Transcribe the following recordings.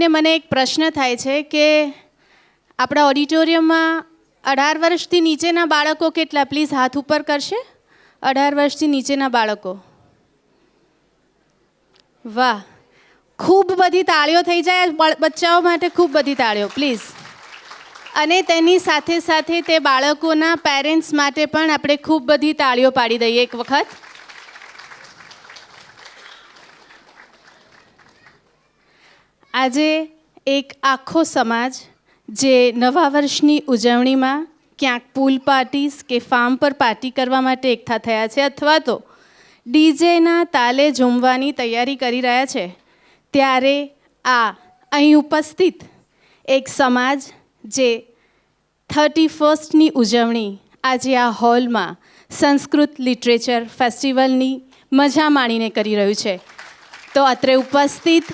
જોઈને મને એક પ્રશ્ન થાય છે કે આપણા ઓડિટોરિયમમાં 18 વર્ષથી નીચેના બાળકો કેટલા? પ્લીઝ હાથ ઉપર કરશે. 18 વર્ષથી નીચેના બાળકો. વાહ, ખૂબ બધી તાળીઓ થઈ જાય બચ્ચાઓ માટે, ખૂબ બધી તાળીઓ પ્લીઝ. અને તેની સાથે સાથે તે બાળકોના પેરેન્ટ્સ માટે પણ આપણે ખૂબ બધી તાળીઓ પાડી દઈએ એક વખત. આજે એક આખો સમાજ જે નવા વર્ષની ઉજવણીમાં ક્યાંક પૂલ પાર્ટીસ કે ફાર્મ પર પાર્ટી કરવા માટે એકઠા થયા છે, અથવા તો ડીજેના તાલે ઝૂમવાની તૈયારી કરી રહ્યા છે, ત્યારે અહીં ઉપસ્થિત એક સમાજ જે 31મી ઉજવણી આજે આ હોલમાં સંસ્કૃત લિટરેચર ફેસ્ટિવલની મજા માણીને કરી રહ્યું છે. તો અત્રે ઉપસ્થિત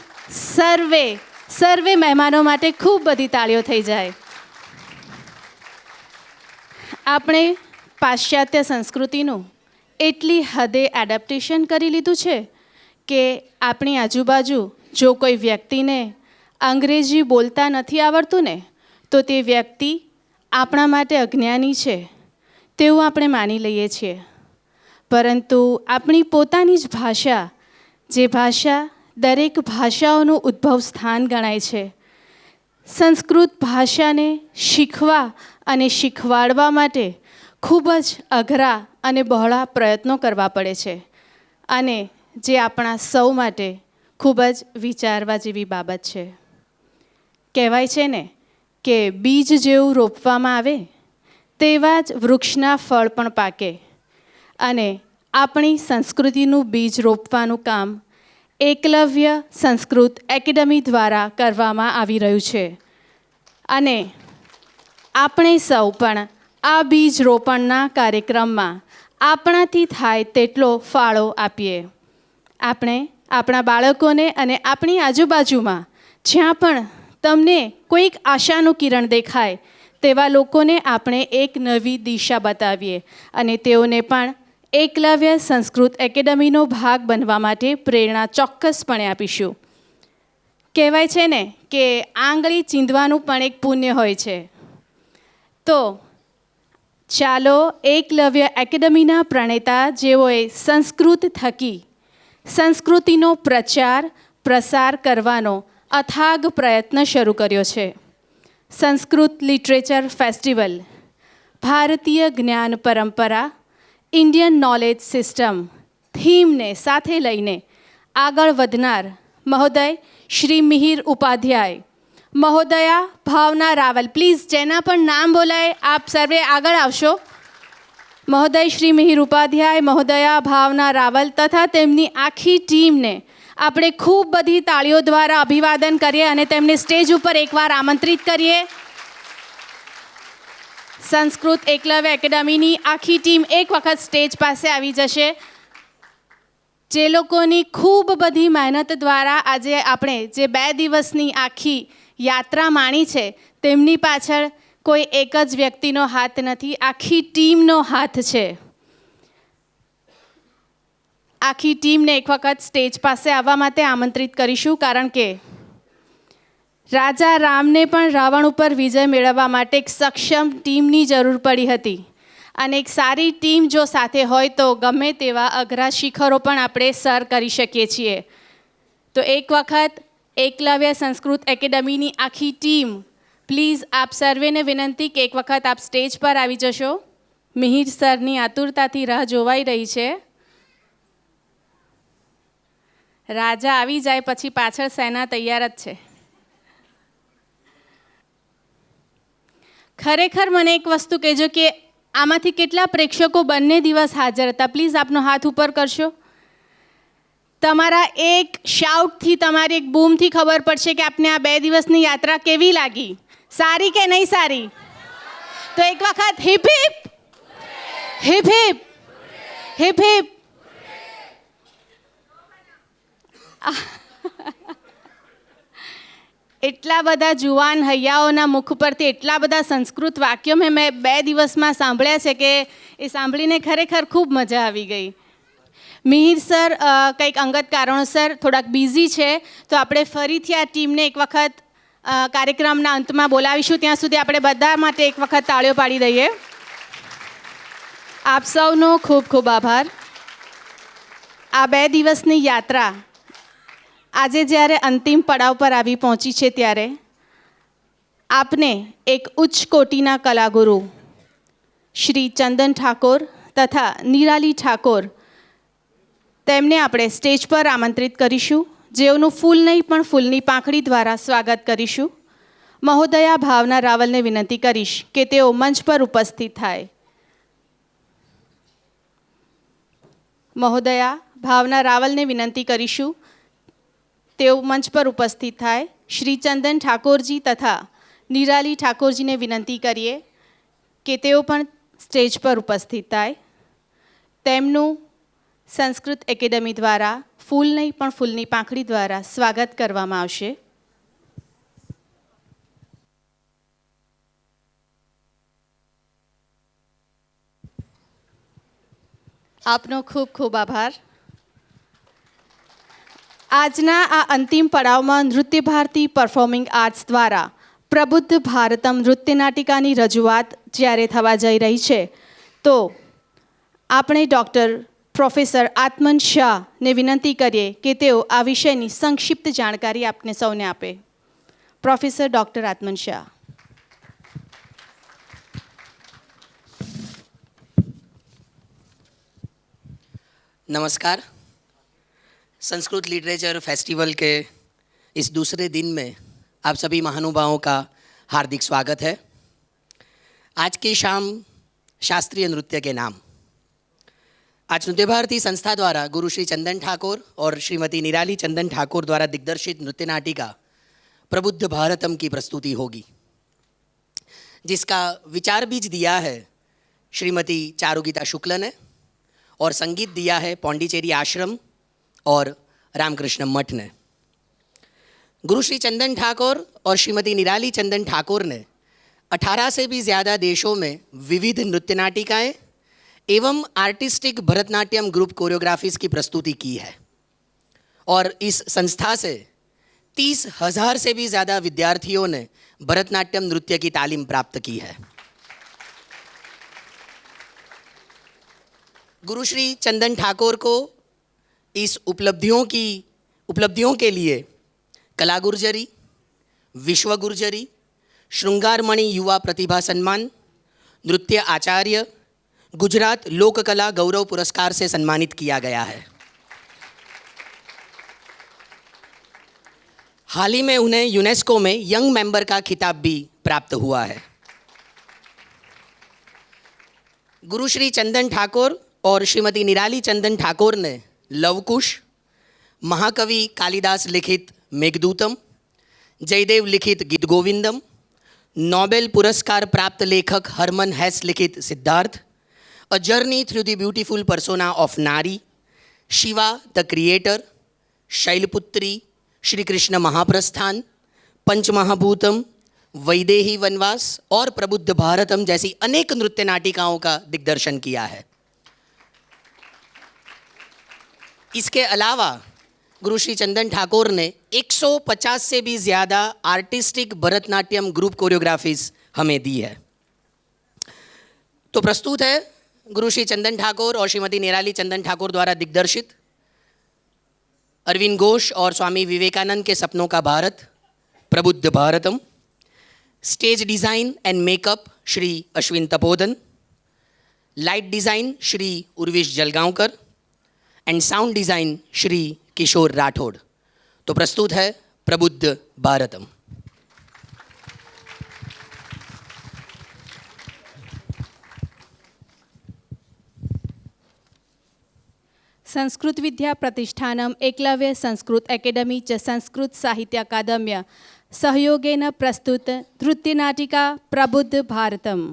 સર્વે મહેમાનો માટે ખૂબ બધી તાળીઓ થઈ જાય. આપણે પાશ્ચાત્ય સંસ્કૃતિનું એટલી હદે એડેપ્ટેશન કરી લીધું છે કે આપણી આજુબાજુ જો કોઈ વ્યક્તિને અંગ્રેજી બોલતા નથી આવડતું ને, તો તે વ્યક્તિ આપણા માટે અજ્ઞાની છે તેવું આપણે માની લઈએ છીએ. પરંતુ આપણી પોતાની જ ભાષા, જે ભાષા દરેક ભાષાઓનું ઉદ્ભવ સ્થાન ગણાય છે, સંસ્કૃત ભાષાને શીખવા અને શીખવાડવા માટે ખૂબ જ અઘરા અને બહોળા પ્રયત્નો કરવા પડે છે, અને જે આપણા સૌ માટે ખૂબ જ વિચારવા જેવી બાબત છે. કહેવાય છે ને કે બીજ જેવું રોપવામાં આવે તેવા જ વૃક્ષના ફળ પણ પાકે, અને આપણી સંસ્કૃતિનું બીજ રોપવાનું કામ એકલવ્ય સંસ્કૃત એકેડમી દ્વારા કરવામાં આવી રહ્યું છે. અને આપણે સૌ પણ આ બીજ રોપણના કાર્યક્રમમાં આપણાથી થાય તેટલો ફાળો આપીએ. આપણે આપણા બાળકોને અને આપણી આજુબાજુમાં જ્યાં પણ તમને કોઈક આશાનું કિરણ દેખાય તેવા લોકોને આપણે એક નવી દિશા બતાવીએ, અને તેઓને પણ એકલવ્ય સંસ્કૃત એકેડમીનો ભાગ બનવા માટે પ્રેરણા ચોક્કસપણે આપીશું. કહેવાય છે ને કે આંગળી ચીંધવાનું પણ એક પુણ્ય હોય છે. તો ચાલો એકલવ્ય એકેડમીના પ્રણેતા, જેઓએ સંસ્કૃત થકી સંસ્કૃતિનો પ્રચાર પ્રસાર કરવાનો અથાગ પ્રયત્ન શરૂ કર્યો છે. સંસ્કૃત લિટરેચર ફેસ્ટિવલ ભારતીય જ્ઞાન પરંપરા, ઇન્ડિયન નોલેજ સિસ્ટમ થીમને સાથે લઈને આગળ વધનાર મહોદય શ્રી મિહિર ઉપાધ્યાય, મહોદયા ભાવના રાવલ, પ્લીઝ જેના પણ નામ બોલાય આપ સર્વે આગળ આવશો. મહોદય શ્રી મિહિર ઉપાધ્યાય, મહોદયા ભાવના રાવલ તથા તેમની આખી ટીમને આપણે ખૂબ બધી તાળીઓ દ્વારા અભિવાદન કરીએ અને તેમને સ્ટેજ ઉપર એકવાર આમંત્રિત કરીએ. સંસ્કૃત એકલવ્ય એકેડમીની આખી ટીમ એક વખત સ્ટેજ પાસે આવી જશે. જે લોકોની ખૂબ બધી મહેનત દ્વારા આજે આપણે જે 2 દિવસની આખી યાત્રા માણી છે, તેમની પાછળ કોઈ એક જ વ્યક્તિનો હાથ નથી, આખી ટીમનો હાથ છે. આખી ટીમને એક વખત સ્ટેજ પાસે આવવા માટે આમંત્રિત કરીશું, કારણ કે રાજા રામને પણ રાવણ ઉપર વિજય મેળવવા માટે એક સક્ષમ ટીમની જરૂર પડી હતી, અને એક સારી ટીમ જો સાથે હોય તો ગમે તેવા અઘરા શિખરો પણ આપણે સર કરી શકીએ છીએ. તો એક વખત એકલવ્ય સંસ્કૃત એકેડમીની આખી ટીમ, પ્લીઝ આપ સર્વેને વિનંતી કે એક વખત આપ સ્ટેજ પર આવી જશો. મિહિર સરની આતુરતાથી રાહ જોવાઈ રહી છે. રાજા આવી જાય પછી પાછળ સેના તૈયાર જ છે. ખરેખર મને એક વસ્તુ કહેજો કે આમાંથી કેટલા પ્રેક્ષકો બંને દિવસ હાજર હતા? પ્લીઝ આપનો હાથ ઉપર કરશો. તમારા એક શાઉટથી, તમારી એક બૂમથી ખબર પડશે કે આપને આ 2 દિવસની યાત્રા કેવી લાગી, સારી કે નહીં સારી? તો એક વખત heap heap heap heap heap heap. એટલા બધા જુવાન હૈયાઓના મુખ પરથી એટલા બધા સંસ્કૃત વાક્યો મેં 2 દિવસમાં સાંભળ્યા છે કે એ સાંભળીને ખરેખર ખૂબ મજા આવી ગઈ. મિહિર સર કંઈક અંગત કારણોસર થોડાક બિઝી છે, તો આપણે ફરીથી આ ટીમને એક વખત કાર્યક્રમના અંતમાં બોલાવીશું. ત્યાં સુધી આપણે બધા માટે એક વખત તાળીઓ પાડી દઈએ. આપ સૌનો ખૂબ ખૂબ આભાર. આ 2 દિવસની યાત્રા આજે જ્યારે અંતિમ પડાવ પર આવી પહોંચી છે, ત્યારે આપને એક ઉચ્ચ કોટીના કલાગુરુ શ્રી ચંદન ઠાકોર તથા નિરાલી ઠાકોર તેમને આપણે સ્ટેજ પર આમંત્રિત કરીશું, જેઓનું ફૂલ નહીં પણ ફૂલની પાંખડી દ્વારા સ્વાગત કરીશું. મહોદયા ભાવના રાવલને વિનંતી કરીશ કે તેઓ મંચ પર ઉપસ્થિત થાય. મહોદયા ભાવના રાવલને વિનંતી કરીશું તેઓ મંચ પર ઉપસ્થિત થાય. શ્રી ચંદન ઠાકોરજી તથા નિરાલી ઠાકોરજીને વિનંતી કરીએ કે તેઓ પણ સ્ટેજ પર ઉપસ્થિત થાય. તેમનું સંસ્કૃત એકેડમી દ્વારા ફૂલ નહીં પણ ફૂલની પાંખડી દ્વારા સ્વાગત કરવામાં આવશે. આપનો ખૂબ ખૂબ આભાર. આજના આ અંતિમ પડાવમાં નૃત્ય ભારતી પરફોર્મિંગ આર્ટ્સ દ્વારા પ્રબુદ્ધ ભારતમ નૃત્ય નાટિકાની રજૂઆત જ્યારે થવા જઈ રહી છે, તો આપણે ડૉક્ટર પ્રોફેસર આત્મન શાહને વિનંતી કરીએ કે તેઓ આ વિષયની સંક્ષિપ્ત જાણકારી આપને સૌને આપે. Professor doctor Atman Shah. नमस्कार. संस्कृत लिटरेचर फेस्टिवल के इस दूसरे दिन में आप सभी महानुभावों का हार्दिक स्वागत है. आज की शाम शास्त्रीय नृत्य के नाम. आज नृत्य भारती संस्था द्वारा गुरु श्री चंदन ठाकुर और श्रीमती निराली चंदन ठाकुर द्वारा दिग्दर्शित नृत्य नाटिका प्रबुद्ध भारतम की प्रस्तुति होगी, जिसका विचार बीज दिया है श्रीमती चारुगीता शुक्ल ने और संगीत दिया है पौंडीचेरी आश्रम और रामकृष्ण मठ ने. गुरु श्री चंदन ठाकुर और श्रीमती निराली चंदन ठाकुर ने 18 से भी ज़्यादा देशों में विविध नृत्य नाटिकाएँ एवं आर्टिस्टिक भरतनाट्यम ग्रुप कोरियोग्राफीज की प्रस्तुति की है और इस संस्था से 30,000 से भी ज़्यादा विद्यार्थियों ने भरतनाट्यम नृत्य की तालीम प्राप्त की है. गुरु श्री चंदन ठाकुर को इस उपलब्धियों के लिए कला गुर्जरी, विश्व गुर्जरी, श्रृंगारमणि युवा प्रतिभा सम्मान, नृत्य आचार्य, गुजरात लोक कला गौरव पुरस्कार से सम्मानित किया गया है. हाल ही में उन्हें यूनेस्को में यंग मेंबर का खिताब भी प्राप्त हुआ है. गुरु श्री चंदन ठाकुर और श्रीमती निराली चंदन ठाकुर ने लवकुश, महाकवि कालिदास लिखित मेघदूतम, जयदेव लिखित गीत गोविंदम, नोबेल पुरस्कार प्राप्त लेखक हरमन हेस लिखित Siddharth, a journey through the beautiful persona of नारी, शिवा द क्रिएटर, शैलपुत्री, श्री कृष्ण महाप्रस्थान, पंचमहाभूतम, वैदेही वनवास और प्रबुद्ध भारतम जैसी अनेक नृत्य नाटिकाओं का दिग्दर्शन किया है. इसके अलावा गुरु श्री चंदन ठाकुर ने 150 से भी ज़्यादा आर्टिस्टिक भरतनाट्यम ग्रुप कोरियोग्राफीज हमें दी है. तो प्रस्तुत है गुरु श्री चंदन ठाकुर और श्रीमती निराली चंदन ठाकुर द्वारा दिग्दर्शित अरविंद घोष और स्वामी विवेकानंद के सपनों का Bharat Prabuddha Bharatam. Stage design and makeup Shri Ashwin Tapodhan, light design Shri Urvish Jalgaonkar and sound design Shri Kishore Rathod. तो प्रस्तुत है प्रबुद्ध भारतम. संस्कृत विद्या प्रतिष्ठानम एकलव्य संस्कृत एकेडमी च संस्कृत साहित्य अकादम्य सहयोगेन प्रस्तुत नृत्य नाटिका प्रबुद्ध भारतम.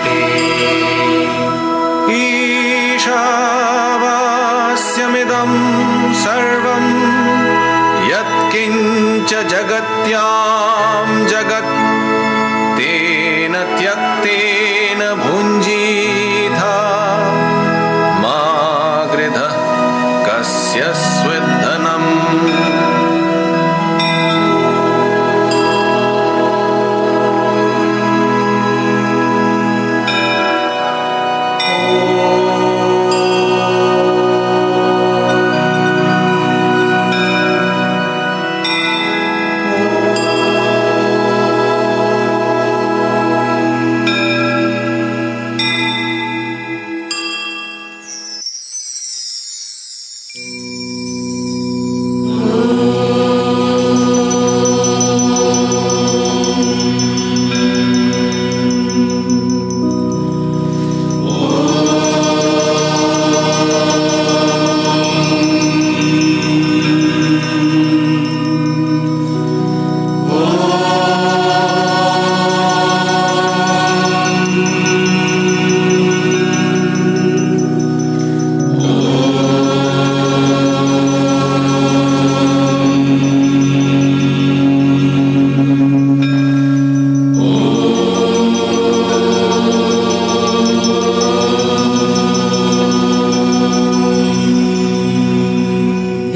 मुच्यते ईशावास्यमिदं सर्वं यत्किञ्च जगत्यां जगत् तेन त्यक्तेन भुञ्जीथा मा गृधः कस्य स्विद्धनम्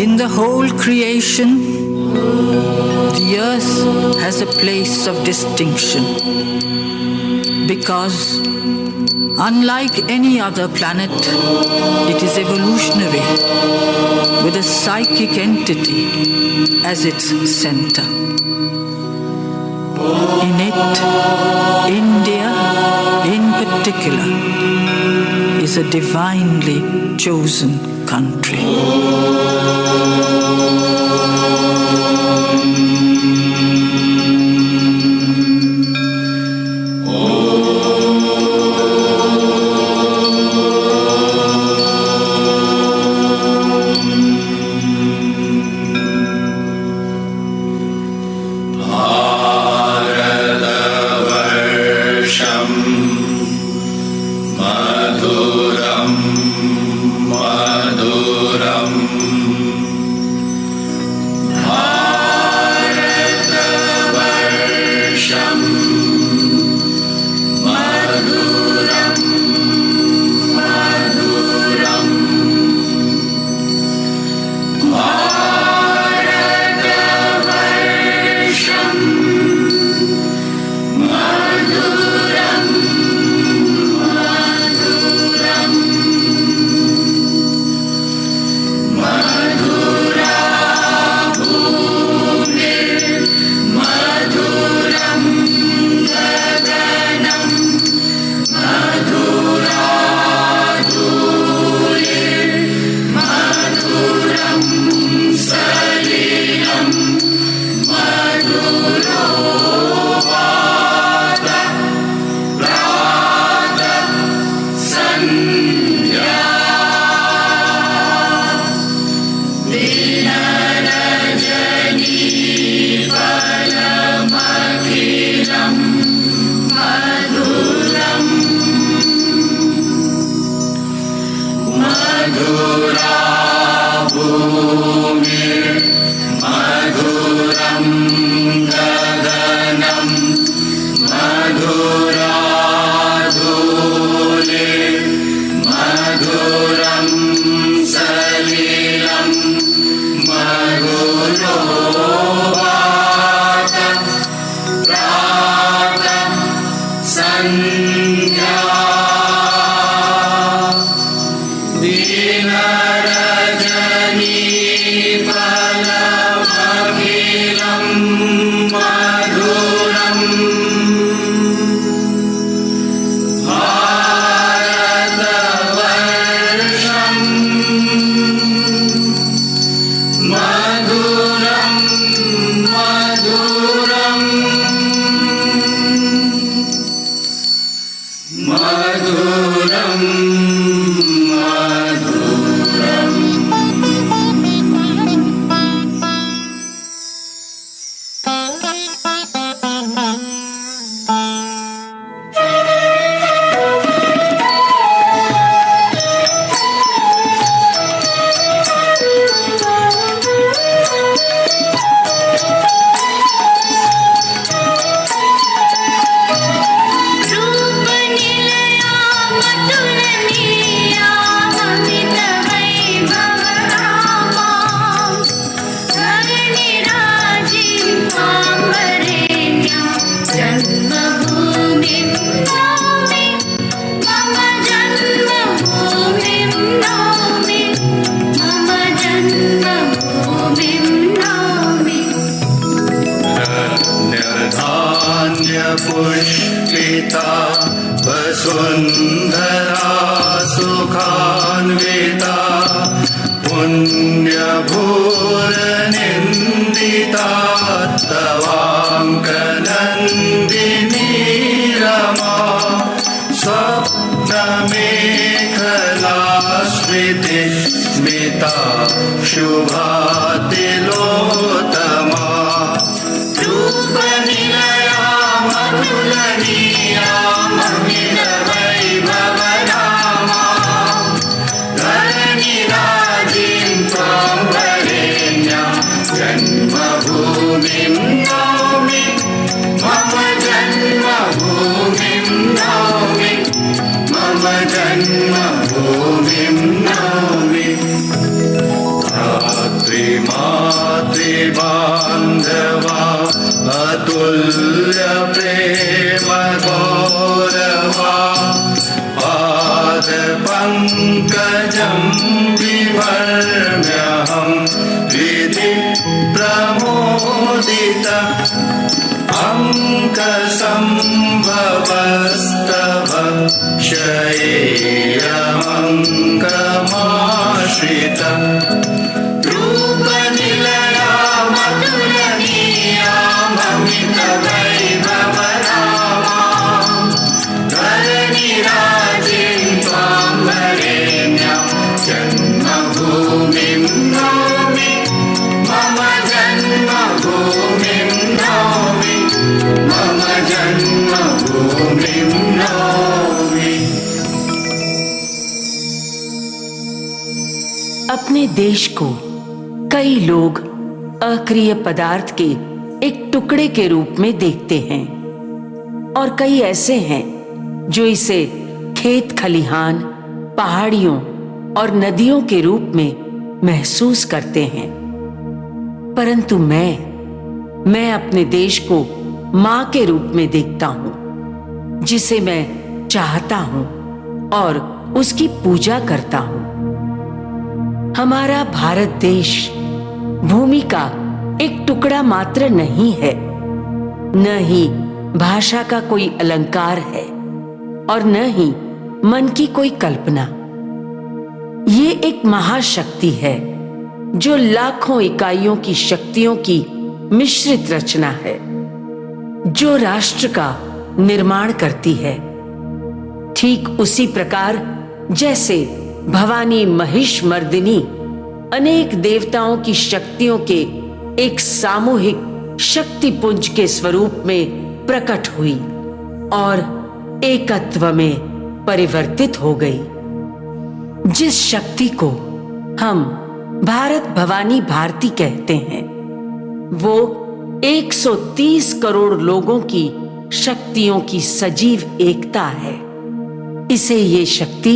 In the whole creation, the earth has a place of distinction because, unlike any other planet, it is evolutionary with a psychic entity as its center. In it, India in particular is a divinely chosen country. Pushpita Vasundhara सुखान्विता पुण्यभूरनिन्दिता तवाङ्कनन्दिनी Rama स्वप्नमेखला स्मृतिस्मिता शुभातिलोत्तमा रूपनिलया मधुलनीया ममितवैभवनामा धरणिराजिं त्वां वरेण्या जन्मभूमिं नौमि मम जन्मभूमिं नौमि मम जन्मभूमिं नौमि मातृबान्धवा अतुल्य प्रेम गौरवा पादपङ्कजं विवर्म्यहं हृदि प्रमोदित अङ्कसम्भवस्तव शयेयमङ्कमाश्रित रूपनिलया मधुरनीया ममितवैभवनामा धरणिराजिं त्वां वरेण्या जन्मभूमिं नौमि मम जन्मभूमिं नौमि मम जन्मभूमिं नौमि। अपने देश को कई लोग अक्रिय पदार्थ के एक टुकड़े के रूप में देखते हैं और कई ऐसे हैं जो इसे खेत खलिहान, पहाड़ियों और नदियों के रूप में महसूस करते हैं। परंतु मैं अपने देश को मां के रूप में देखता हूं, जिसे मैं चाहता हूं और उसकी पूजा करता हूं। हमारा भारत देश भूमि का एक टुकड़ा मात्र नहीं है, न ही भाषा का कोई अलंकार है और न ही मन की कोई कल्पना। ये एक महाशक्ति है जो लाखों इकाइयों की शक्तियों की मिश्रित रचना है, जो राष्ट्र का निर्माण करती है। ठीक उसी प्रकार जैसे भवानी महिषमर्दिनी अनेक देवताओं की शक्तियों के एक सामूहिक शक्तिपुंज के स्वरूप में प्रकट हुई और एकत्व में परिवर्तित हो गई। जिस शक्ति को हम भारत भवानी भारती कहते हैं, वो 130 करोड़ लोगों की शक्तियों की सजीव एकता है। इसे ये शक्ति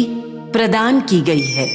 प्रदान की गई है।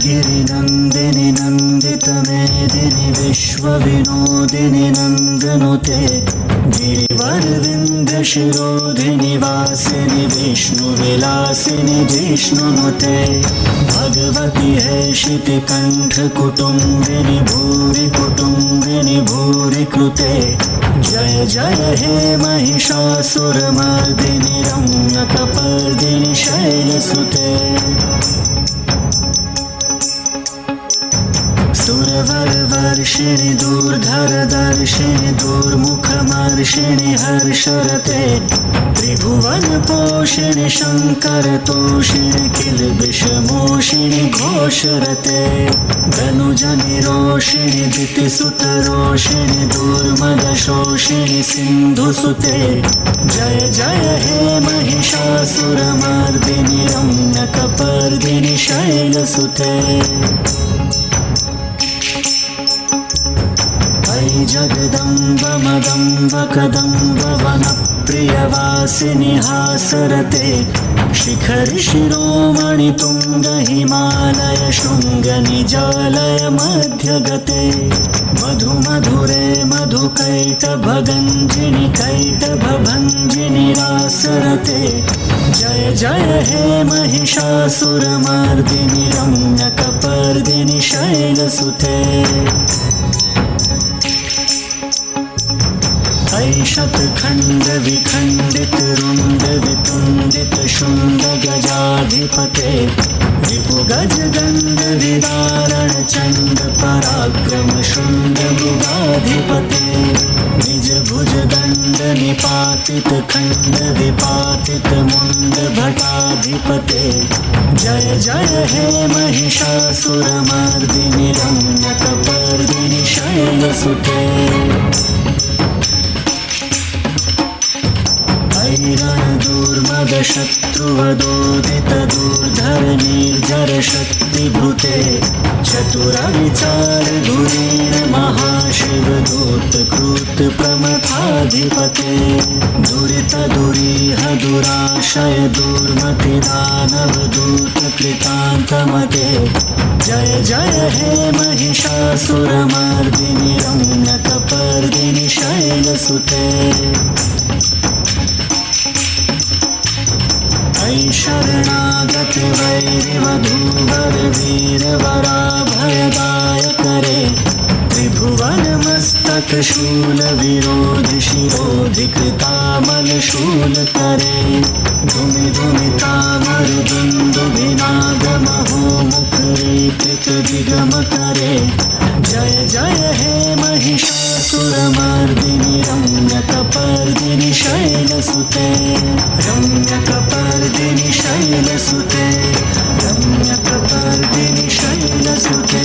गिरिनन्दिनि नन्दितमेदिनि विश्वविनोदिनि नन्दनुते गिरिवरविन्दशिरोधिनि वासिनि विष्णुविलासिनि जिष्णुनुते भगवति हैषितिकण्ठकुटुम्बिनि भूरि कुटुम्बिनि भूरि कृते जय जय हे महिषासुरमर्दिनि रम्यकपर्दिनि शैलसुते सुरवरवर्षिणि दूर्धरदर्शिनि दूर्मुखमर्षिणि हर्षरते त्रिभुवनपोषिणि शङ्करतोषिणि किल्बिषमोषिणि घोषरते धनुजनिरोषिणि दितिसुतरोषिणि दूर्मदशोषिणि सिन्धुसुते जय जय हे महिषासुरमर्दिनि रम्यकपर्दिनि शैलसुते अयि जगदम्ब मदम्ब कदम्ब वनप्रियवासिनि हासरते शिखरि शिरोमणि तुङ्ग हिमालय शृङ्ग निजालय मध्यगते मधु मधुरे मधुकैटभगञ्जिनि कैटभभञ्जिनि रासरते जय जय हे महिषासुरमर्दिनि रम्यकपर्दिनि शैलसुते शतखण्ड विखण्डित रुण्ड वितुण्डित शुण्ड गजाधिपते रिपुगज गण्ड विदारण चण्ड पराक्रम शुण्ड मृगाधिपते निज भुज दण्ड निपातित खण्ड विपातित मुण्ड भटाधिपते जय जय हे महिषासुरमर्दिनि रम्यकपर्दिनि शैलसुते रणदूर्मदशत्रुवदोदित दूर्धर निर्जर शक्तिभूते चतुरविचार धुरीण महाशिवदूत कृत प्रमथाधिपते दुरित दुरीह दुराशय दुर्मति दानवदूत कृतान्तमते जय जय हे महिषासुरमर्दिनि रम्यकपर्दिनि शैलसुते शरणागत वैरिवधूवर वीरवराभयदायकरे त्रिभुवन मस्तक शूल विरोधि शिरोधि कृतामल शूल करे धुमि धुमि तामर दुन्दुभिनाद महो मुखरे कृत दिगम करे जय जय हे महिषासुरमर्दिनि रम्यकपर्दिनि शैलसुते रम्यकपर्दिनि शैलसुते रम्यकपर्दिनि शैलसुते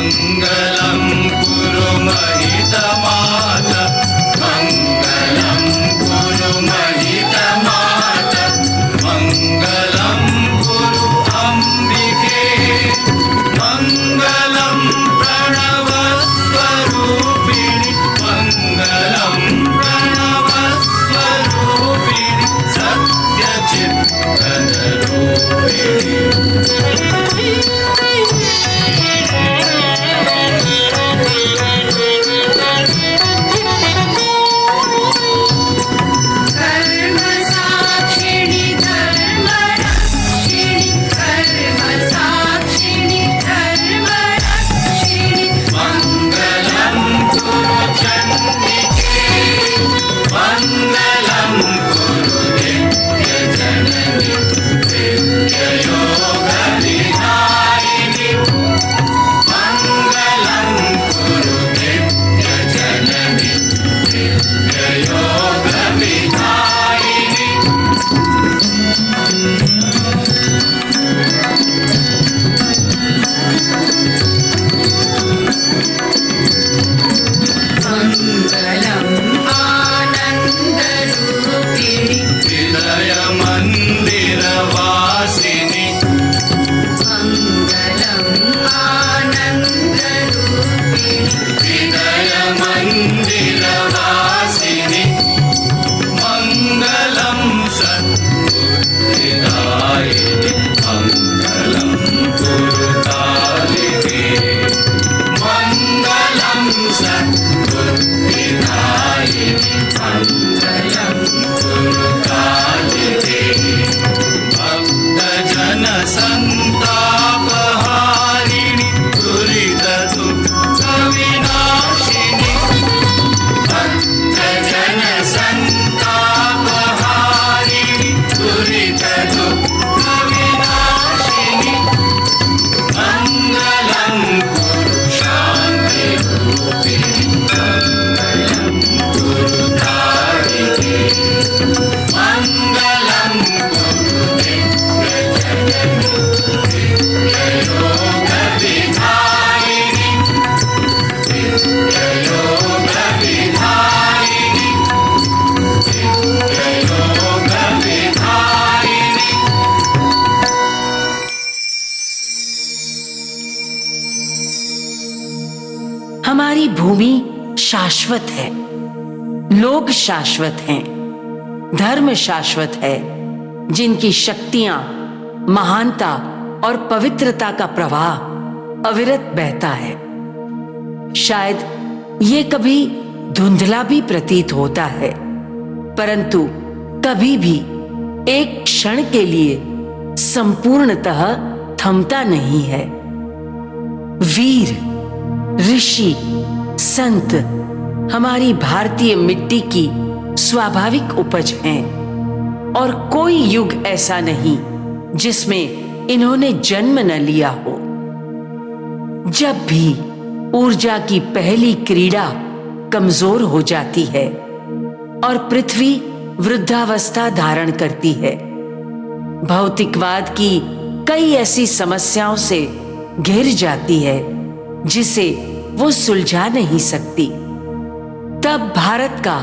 मंगलम हमारी भूमि शाश्वत है, लोग शाश्वत हैं, धर्म शाश्वत है, जिनकी शक्तियां, महानता और पवित्रता का प्रवाह अविरत बहता है। शायद ये कभी धुंधला भी प्रतीत होता है, परंतु कभी भी एक क्षण के लिए संपूर्णतः थमता नहीं है। वीर, ऋषि, संत हमारी भारतीय मिट्टी की स्वाभाविक उपज हैं, और कोई युग ऐसा नहीं जिसमें इन्होंने जन्म न लिया हो। जब भी ऊर्जा की पहली क्रीड़ा कमजोर हो जाती है और पृथ्वी वृद्धावस्था धारण करती है, भौतिकवाद की कई ऐसी समस्याओं से घिर जाती है जिसे वो सुलझा नहीं सकती, तब भारत का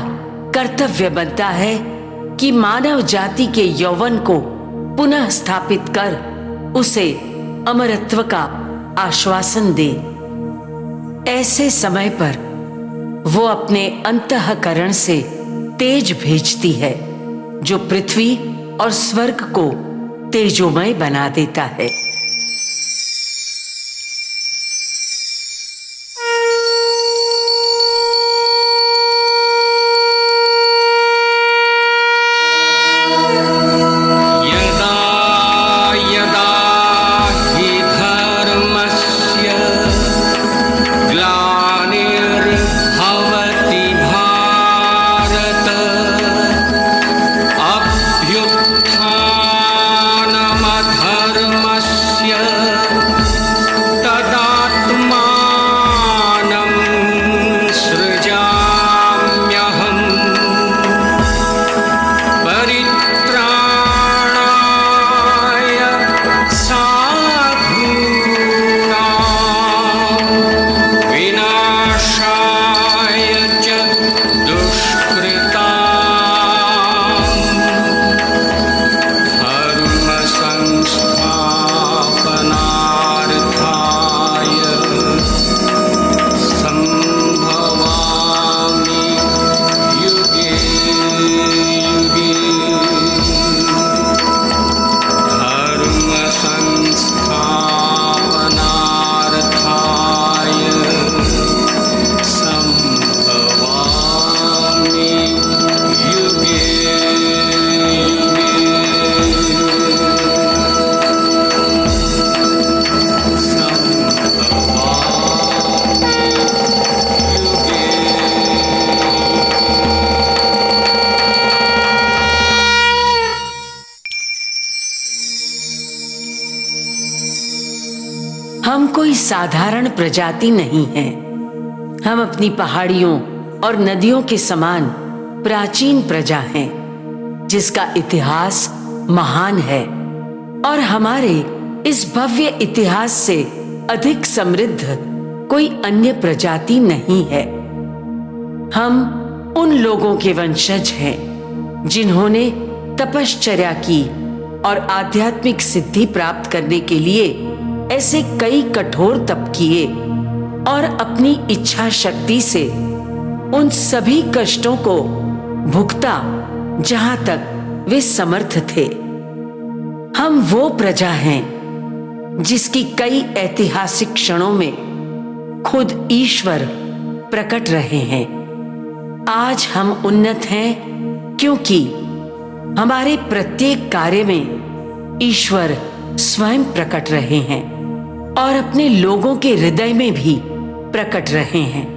कर्तव्य बनता है कि मानव जाति के यौवन को पुनः स्थापित कर उसे अमरत्व का आश्वासन दे। ऐसे समय पर वो अपने अंतःकरण से तेज भेजती है जो पृथ्वी और स्वर्ग को तेजोमय बना देता है। हम कोई साधारण प्रजाति नहीं हैं। हम अपनी पहाड़ियों और नदियों के समान प्राचीन प्रजा हैं, जिसका इतिहास महान है, और हमारे इस भव्य इतिहास से अधिक समृद्ध कोई अन्य प्रजाति नहीं है। हम उन लोगों के वंशज हैं जिन्होंने तपश्चर्या की और आध्यात्मिक सिद्धि प्राप्त करने के लिए ऐसे कई कठोर तप किए और अपनी इच्छा शक्ति से उन सभी कष्टों को भुगता जहां तक वे समर्थ थे। हम वो प्रजा हैं जिसकी कई ऐतिहासिक क्षणों में खुद ईश्वर प्रकट रहे हैं। आज हम उन्नत हैं क्योंकि हमारे प्रत्येक कार्य में ईश्वर स्वयं प्रकट रहे हैं और अपने लोगों के हृदय में भी प्रकट रहे हैं।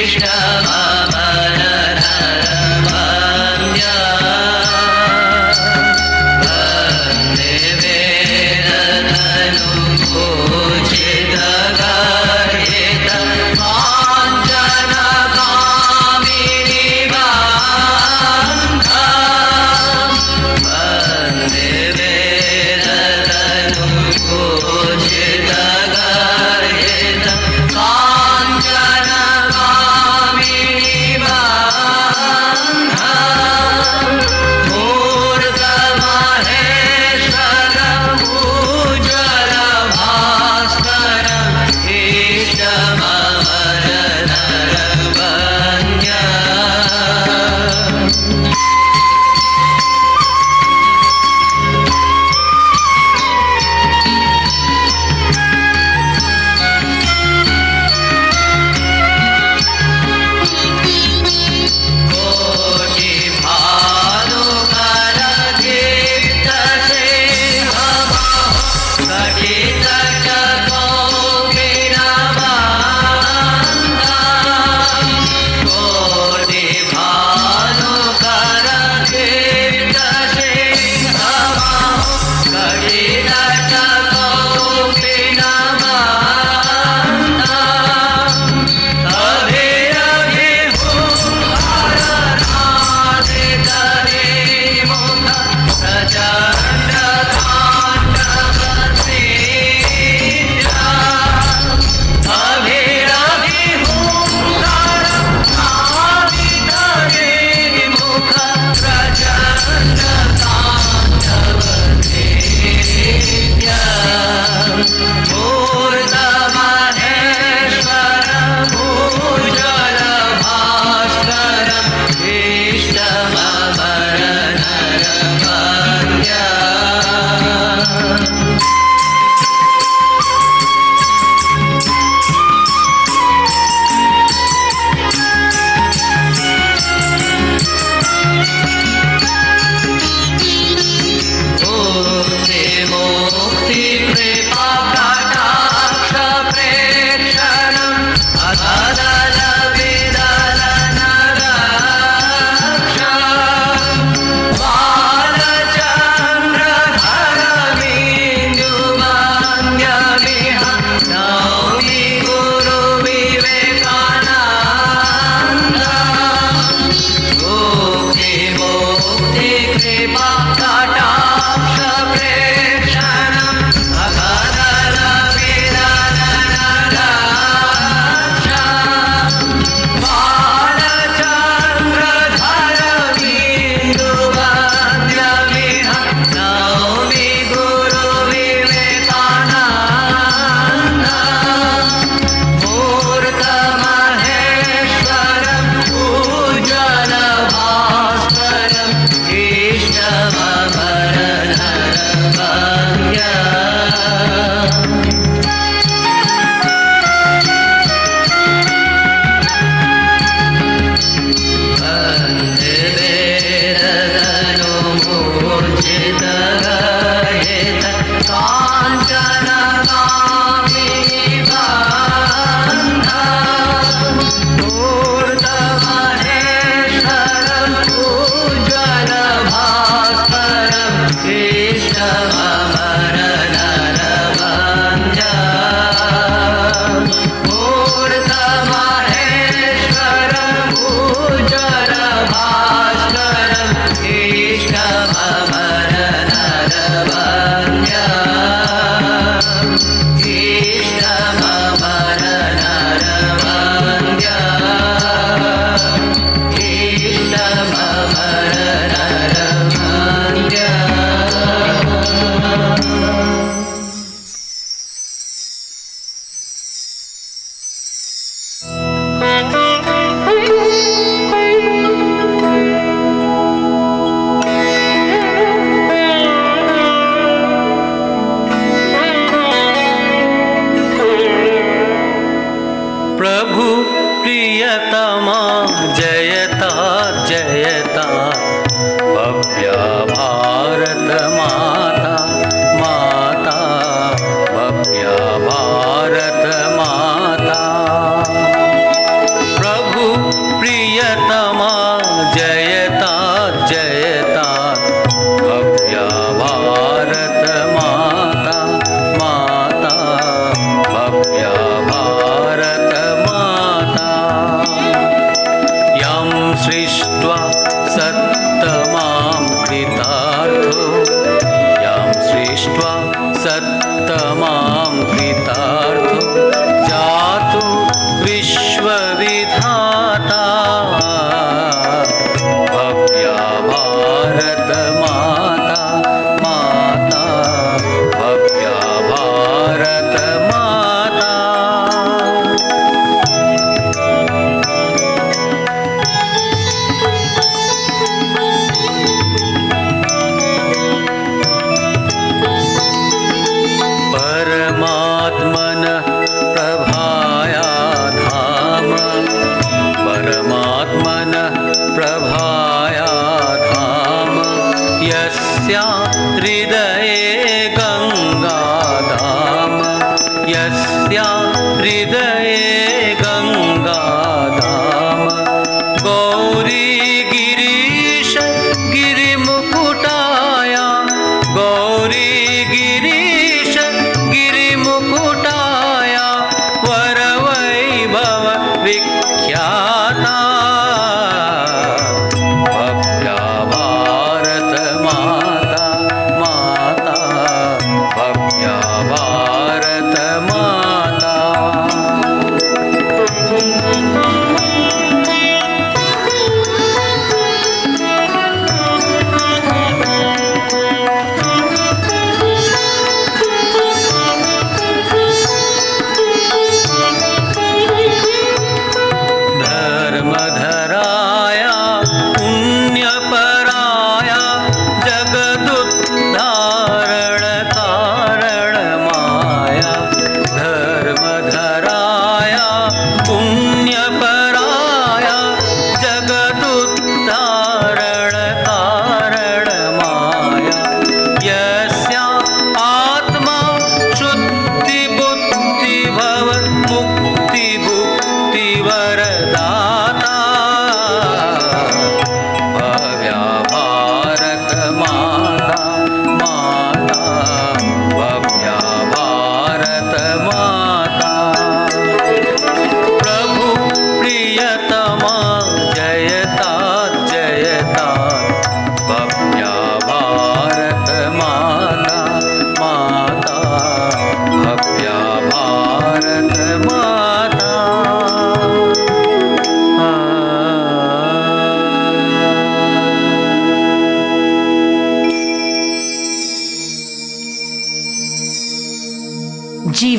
Shama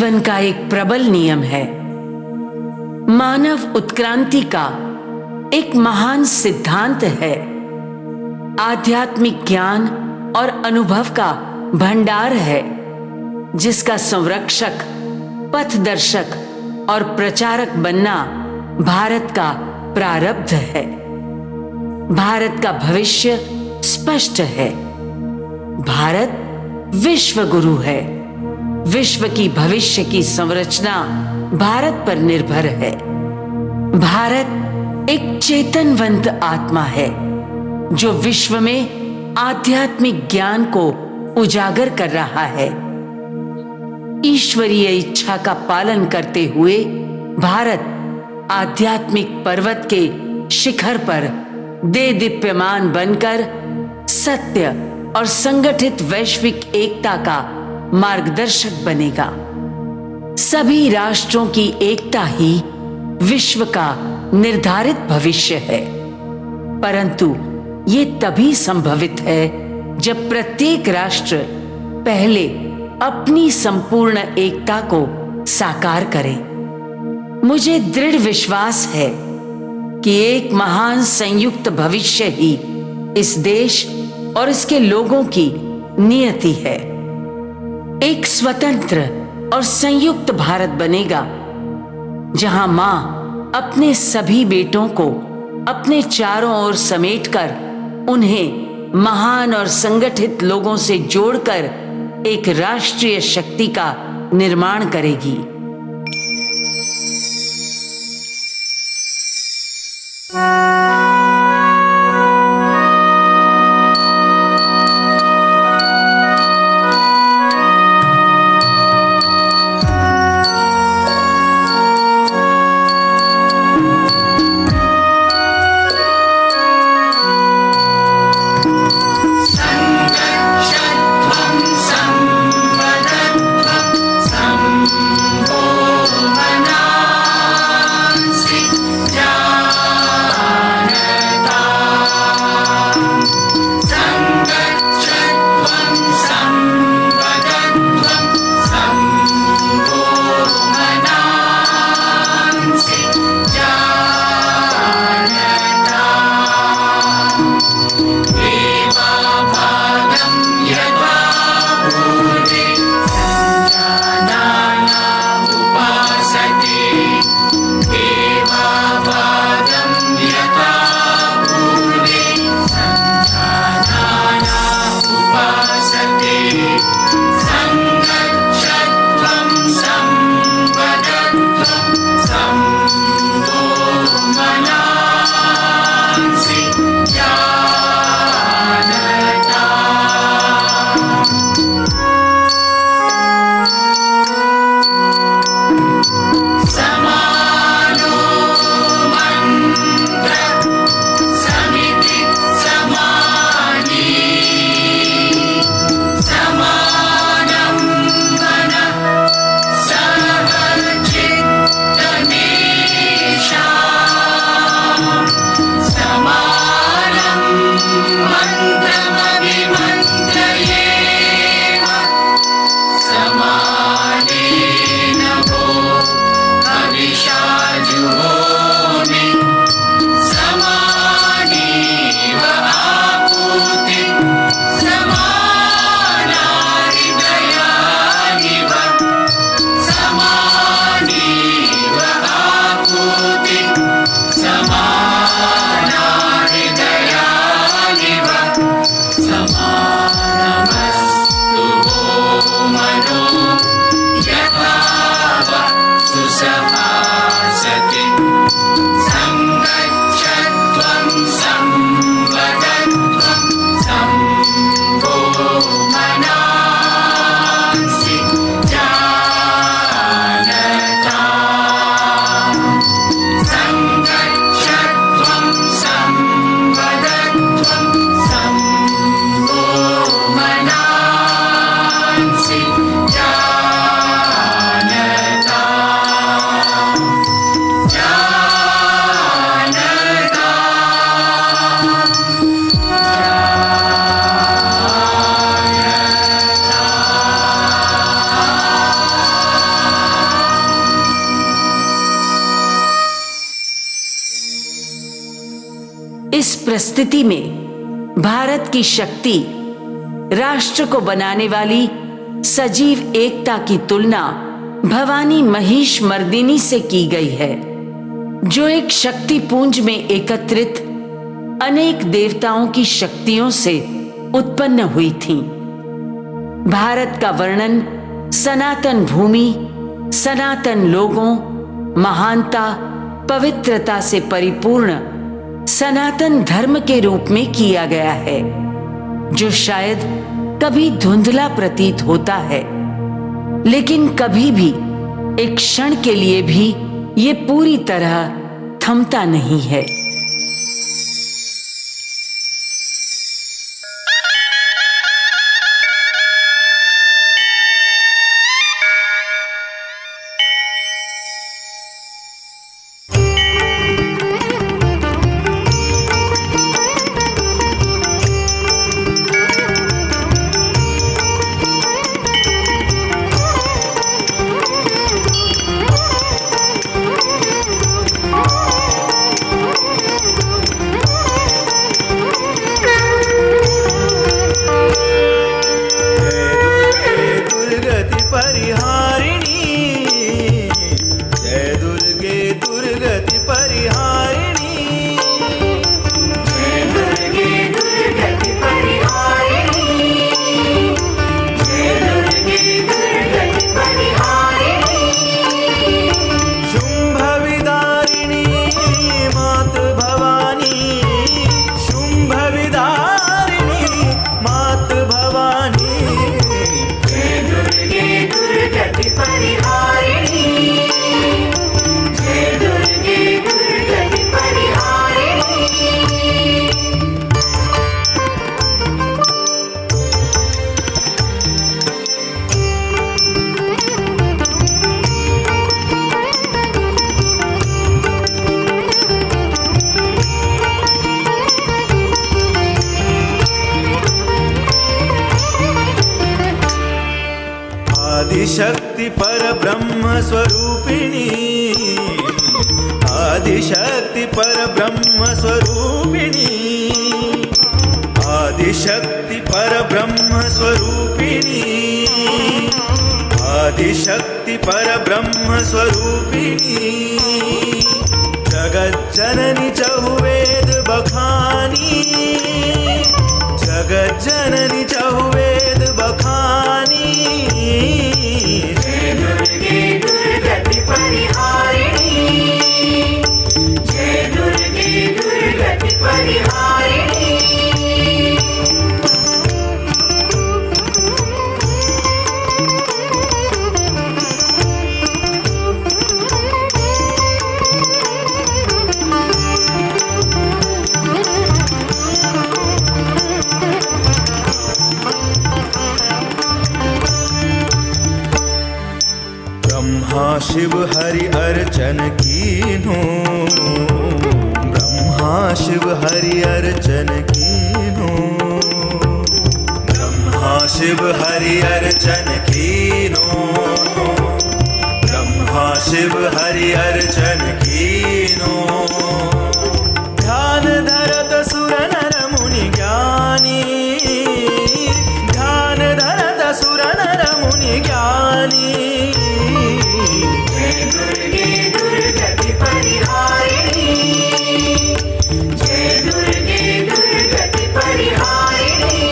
जीवन का एक प्रबल नियम है। मानव उत्क्रांति का एक महान सिद्धांत है। आध्यात्मिक ज्ञान और अनुभव का भंडार है, जिसका संरक्षक, पथदर्शक और प्रचारक बनना भारत का प्रारब्ध है। भारत का भविष्य स्पष्ट है। भारत विश्व गुरु है। विश्व की भविष्य की संरचना भारत पर निर्भर है। भारत एक चेतनवंत आत्मा है, जो विश्व में आध्यात्मिक ज्ञान को उजागर कर रहा है। ईश्वरीय इच्छा का पालन करते हुए भारत आध्यात्मिक पर्वत के शिखर पर देदीप्यमान बनकर सत्य और संगठित वैश्विक एकता का मार्गदर्शक बनेगा। सभी राष्ट्रों की एकता ही विश्व का निर्धारित भविष्य है, परंतु ये तभी संभवित है जब प्रत्येक राष्ट्र पहले अपनी संपूर्ण एकता को साकार करे। मुझे दृढ़ विश्वास है कि एक महान संयुक्त भविष्य ही इस देश और इसके लोगों की नियति है। एक स्वतंत्र और संयुक्त भारत बनेगा, जहां मां अपने सभी बेटों को अपने चारों ओर समेटकर उन्हें महान और संगठित लोगों से जोड़कर एक राष्ट्रीय शक्ति का निर्माण करेगी। इस परिस्थिति में भारत की शक्ति राष्ट्र को बनाने वाली सजीव एकता की तुलना भवानी महिष मर्दिनी से की गई है, जो एक शक्ति पुंज में एकत्रित अनेक देवताओं की शक्तियों से उत्पन्न हुई थीं। भारत का वर्णन सनातन भूमि, सनातन लोगों, महानता, पवित्रता से परिपूर्ण सनातन धर्म के रूप में किया गया है, जो शायद कभी धुंधला प्रतीत होता है, लेकिन कभी भी एक क्षण के लिए भी ये पूरी तरह थमता नहीं है। आदिशक्ति पर ब्रह्म स्वरूपिणी, आदिशक्ति पर ब्रह्म स्वरूपिणी, आदिशक्ति पर ब्रह्म स्वरूपिणी, आदिशक्ति पर ब्रह्म स्वरूपिणी, जगत जननी चहुवेद बखानी, जगत जननी चहुवेद बखानी, जय दुर्गे दुर्गति परिहारिणी, जय दुर्गे दुर्गति परिहारिणी। ब्रह्मा शिव हरि अर्चन कीन्हो, ब्रह्मा शिव हरि अर्चन कीन्हो, ब्रह्मा शिव हरि अर्चन कीन्हो, ब्रह्मा शिव हरि अर्चन कीन्हो। ध्यान धरत सुर नर मुनि ज्ञानी, ध्यान धरत सुर नर मुनि ज्ञानी, जय दुर्गे दुर्गति परिहारिणी, जय दुर्गे दुर्गति परिहारिणी।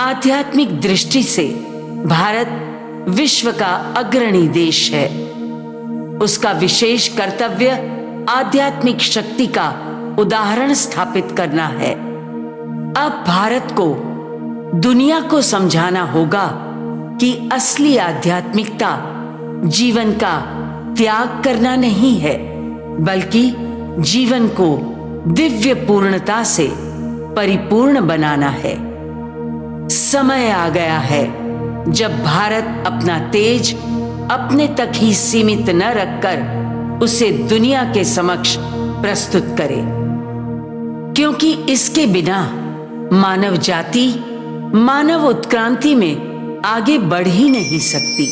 आध्यात्मिक दृष्टि से भारत विश्व का अग्रणी देश है। उसका विशेष कर्तव्य आध्यात्मिक शक्ति का उदाहरण स्थापित करना है। अब भारत को दुनिया को समझाना होगा कि असली आध्यात्मिकता जीवन का त्याग करना नहीं है, बल्कि जीवन को दिव्य पूर्णता से परिपूर्ण बनाना है। समय आ गया है जब भारत अपना तेज अपने तक ही सीमित न रखकर उसे दुनिया के समक्ष प्रस्तुत करे, क्योंकि इसके बिना मानव जाति मानव उत्क्रांति में आगे बढ़ ही नहीं सकती।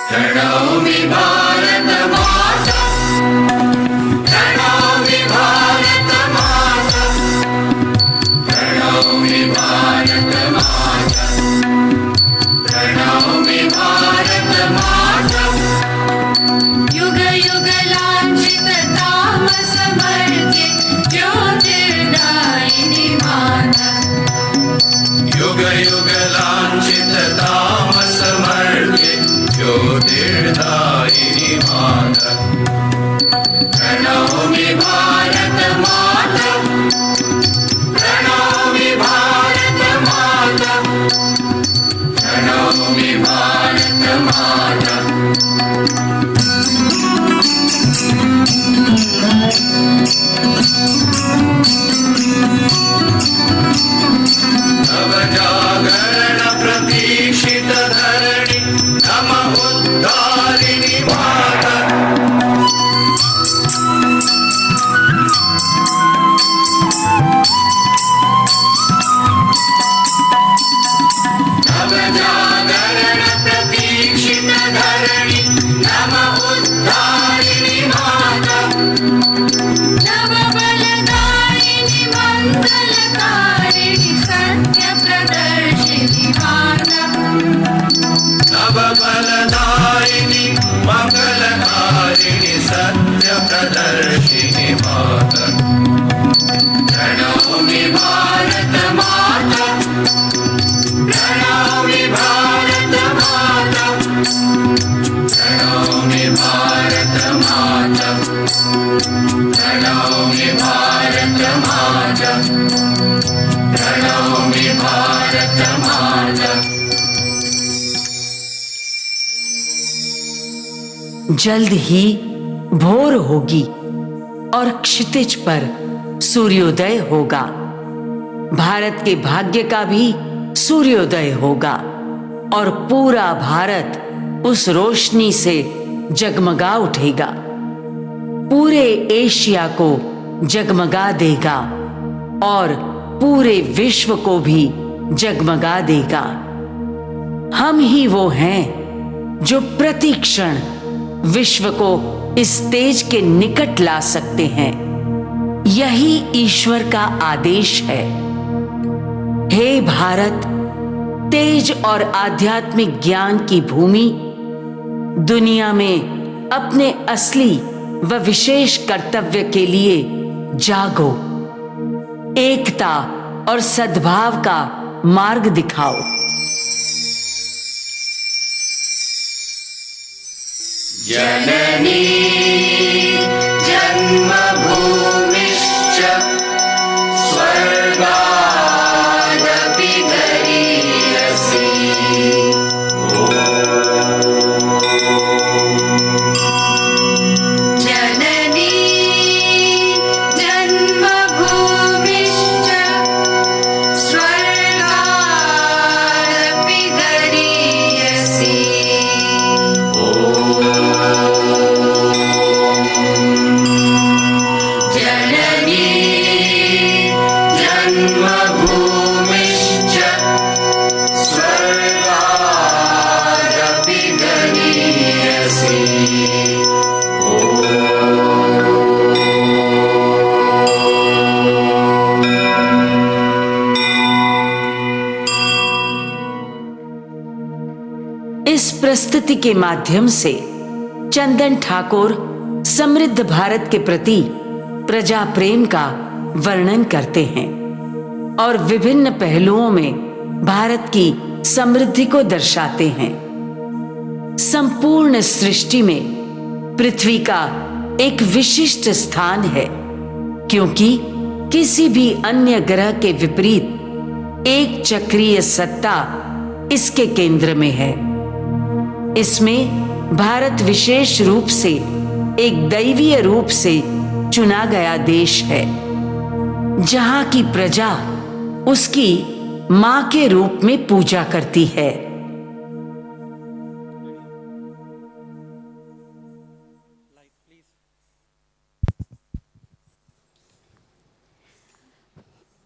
प्रणौमि भारत माता, प्रणौमि भारत माता, प्रणौमि भारत माता, प्रणौमि भारत माता। युग युग लांछित तामस वर्गे ज्योतिर्दायिनी माता, युग युग लांछित तामस वर्गे ज्योतिर्दायिनी माता। प्रणौमि भारत माता, प्रणौमि भारत माता, प्रणौमि भारत माता। नव जागरण प्रतीक्षित धरणि नम उद्धारिणी माता। नव जागरण प्रतीक्षित धरणि नम उद्धारिणी माता। नव बलदायिनी मंगलकारिणी सत्य प्रदर्शिनी माता। नव बलदायिनी मंगलकारिणी सत्य प्रदर्शिनी माता। प्रणौमि भारत माता, प्रणौमि भारत माता, प्रणौमि भारत माता, प्रणौमि भारत माता, प्रणौमि भारत माता। जल्द ही भोर होगी और क्षितिज पर सूर्योदय होगा। भारत के भाग्य का भी सूर्योदय होगा और पूरा भारत उस रोशनी से जगमगा उठेगा, पूरे एशिया को जगमगा देगा और पूरे विश्व को भी जगमगा देगा। हम ही वो हैं जो प्रति क्षण विश्व को इस तेज के निकट ला सकते हैं। यही ईश्वर का आदेश है। हे भारत, तेज और आध्यात्मिक ज्ञान की भूमि, दुनिया में अपने असली व विशेष कर्तव्य के लिए जागो, एकता और सद्भाव का मार्ग दिखाओ। जननी जन्मभूमिश्च स्वर्गादपि गरीयसी। जननी जन्मभूमिश्च स्वर्गादपि गरीयसी। इस प्रस्तुति के माध्यम से चंदन ठाकुर समृद्ध भारत के प्रति प्रजा प्रेम का वर्णन करते हैं और विभिन्न पहलुओं में भारत की समृद्धि को दर्शाते हैं। संपूर्ण सृष्टि में पृथ्वी का एक विशिष्ट स्थान है, क्योंकि किसी भी अन्य ग्रह के विपरीत एक चक्रीय सत्ता इसके केंद्र में है। इसमें भारत विशेष रूप से एक दैवीय रूप से चुना गया देश है, जहां की प्रजा उसकी मां के रूप में पूजा करती है।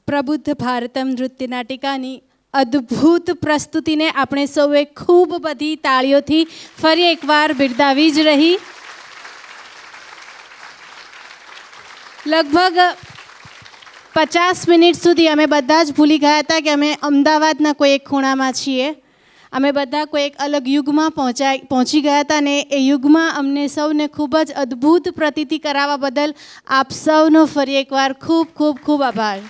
પ્રબુદ્ધ ભારતમ નૃત્ય નાટિકાની અદ્ભુત પ્રસ્તુતિને આપણે સૌએ ખૂબ બધી તાળીઓથી ફરી એકવાર બિરદાવી જ રહી. લગભગ 50 મિનિટ સુધી અમે બધા જ ભૂલી ગયા હતા કે અમે અમદાવાદના કોઈ એક ખૂણામાં છીએ. અમે બધા કોઈ એક અલગ યુગમાં પહોંચી ગયા હતા અને એ યુગમાં અમને સૌને ખૂબ જ અદ્ભુત પ્રતીતિ કરાવવા બદલ આપ સૌનો ફરી એકવાર ખૂબ ખૂબ ખૂબ આભાર.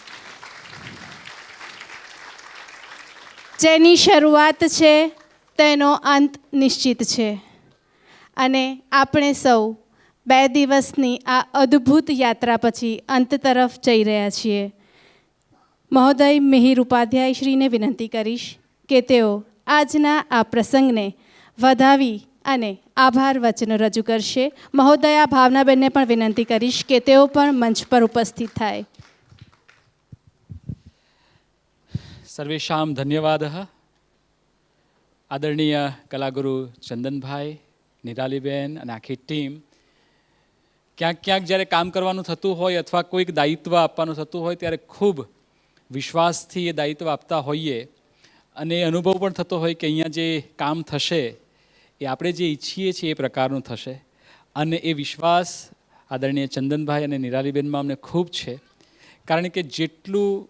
જેની શરૂઆત છે તેનો અંત નિશ્ચિત છે અને આપણે સૌ 2 દિવસની આ અદ્ભુત યાત્રા પછી અંત તરફ જઈ રહ્યા છીએ. મહોદય મિહિર ઉપાધ્યાયશ્રીને વિનંતી કરીશ કે તેઓ આજના આ પ્રસંગને વધાવી અને આભાર વચનો રજૂ કરશે. મહોદયા ભાવનાબેનને પણ વિનંતી કરીશ કે તેઓ પણ મંચ પર ઉપસ્થિત થાય. સર્વેષામ ધન્યવાદઃ. આદરણીય કલાગુરુ ચંદનભાઈ, નિરાલીબેન અને આખી ટીમ, ક્યાંક ક્યાંક જ્યારે કામ કરવાનું થતું હોય અથવા કોઈક દાયિત્વ આપવાનું થતું હોય ત્યારે ખૂબ વિશ્વાસથી એ દાયિત્વ આપતા હોઈએ અને એ અનુભવ પણ થતો હોય કે અહીંયા જે કામ થશે એ આપણે જે ઈચ્છીએ છીએ એ પ્રકારનું થશે. અને એ વિશ્વાસ આદરણીય ચંદનભાઈ અને નિરાલીબેનમાં અમને ખૂબ છે, કારણ કે જેટલું